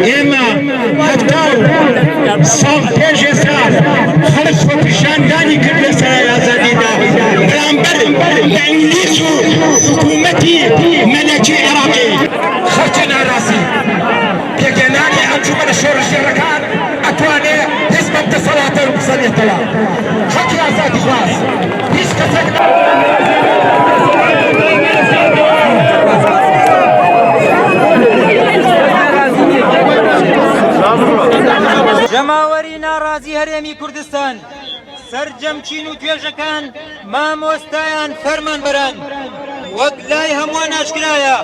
ئێمە هەفتاو ساڵ پێش ئێستا خەڵک خۆپیشاندانی کرد لە سەرای ئازادیدا بەرامبەر بە ئینگلیس و حکوومەتی مەلەکی عێراقی خەڵکی ناڕاستی پێگەێنانی ئەنجومەنە شۆڕژێڕەکان ئەتوانێ هیچ بە دەسەڵاتە بسەنێتەوە خەڵکی ئازادی خواست هیچ کەسێک جەماوەری ناڕازی هەرێمی کوردستان سەرجەمچین و توێژەکان مامۆستایان فەرمانبەران وەک لای هەمووان ئاشکرایە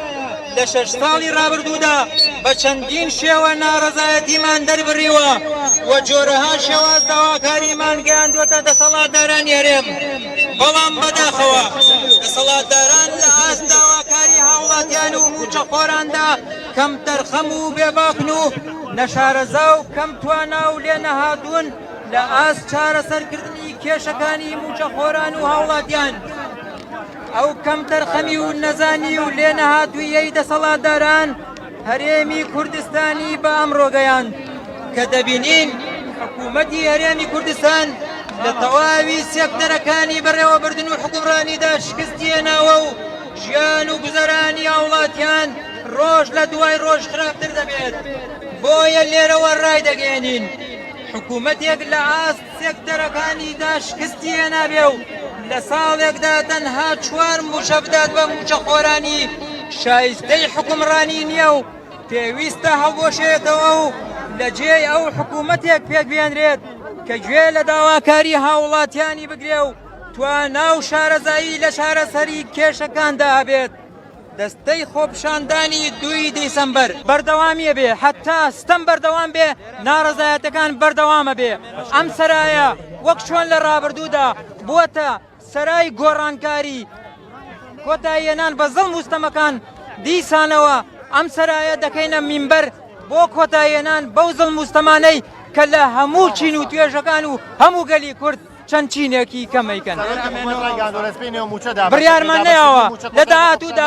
لە 6 ساڵی ڕابردوودا بە چەندین شێوە ناڕەزایەتیمان دەربڕیوە و جۆرەها شێواز داواکاریمان گەیاندووەتە دەسەڵاتدارانی هەرێم بەڵام بەداخەوە دەسەڵاتداران لە ئاست داواکاری هاوڵاتیان و موچەخۆراندا کەم تەرخەم و بێباکن و نەشارەزا و کەم توانا و لێ نەهاتوون لە ئاست چارەسەرکردنی کێشەکانی موچەخۆران و هاوڵاتیان ئەو کەم تەرخەمی و نەزانی و لێ نەهاتوویەی دەسەڵاتداران هەرێمی کوردستانی بە ئەمڕۆ گەیاند کە دەبینین حکوومەتی هەرێمی کوردستان لە تەواوی سێکتەرەکانی بەڕێوەبردن و حکومڕانیدا شکستی هێناوە و ژیان و گوزەرانی هاوڵاتیان ڕۆژ لە دوای ڕۆژ خراپتر دەبێت بۆیە لێرەوە ڕای دەگەێنین حکوومەتێک لە ئاست سێکتەرەکانیدا شکستی هێنابێ و لە ساڵێکدا تەنها 4 موشە بدات بە موچەخۆرانی شایستەی حکومڕانی نییە و پێویستە هەڵبۆشێتەوە و لە جێی ئەو حکوومەتێک پێک بێنرێت کە گوێ لە داواکاری هاوڵاتیانی بگرێ و توانا و شارەزایی لە چارەسەری کێشەکاندا هەبێت دەستەی خۆپشاندانی 2 دیسەمبەر بەردەوامیە بێ حتا ستەم بەردەوام بێ ناڕەزایەتەکان بەردەوامە بێ ئەم سەرایە وەک چۆن لە ڕابردوودا بووەتە سەرای گۆڕانکاری کۆتاییێنان بە زەڵم وستەمەکان دیسانەوە ئەم سەرایە دەکەینە مینبەر بۆ کۆتاییێنان بەو زەڵم وستەمانەی کە لە هەموو چین و توێژەکان و هەموو گەلی کورد چەند چینێکی کەمەیکەن بڕیارمان نەیەوە لە داهاتوودا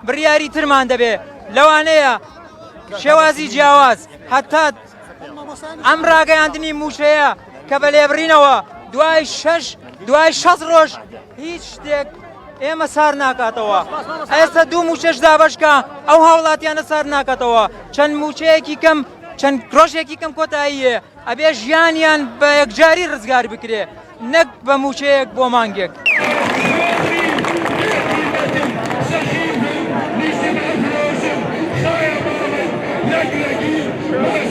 بڕیاری ترمان دەبێ لەوانەیە شێوازی جیاواز حتا ئەم ڕاگەیاندنی موشەیە کە بە لێبڕینەوە دوای 6 ڕۆژ هیچ شتێک ئێمە سار ناکاتەوە ئێستا 2 موچەش دابشکە ئەو هاوڵاتیانە سار ناکاتەوە چەند موچەیەکی کەم چەند ڕۆژێکی کەم کۆتاییە ئەبێ ژیانیان بە یەکجاری ڕزگار بکرێ نەک بە موچەیەک بۆ مانگێک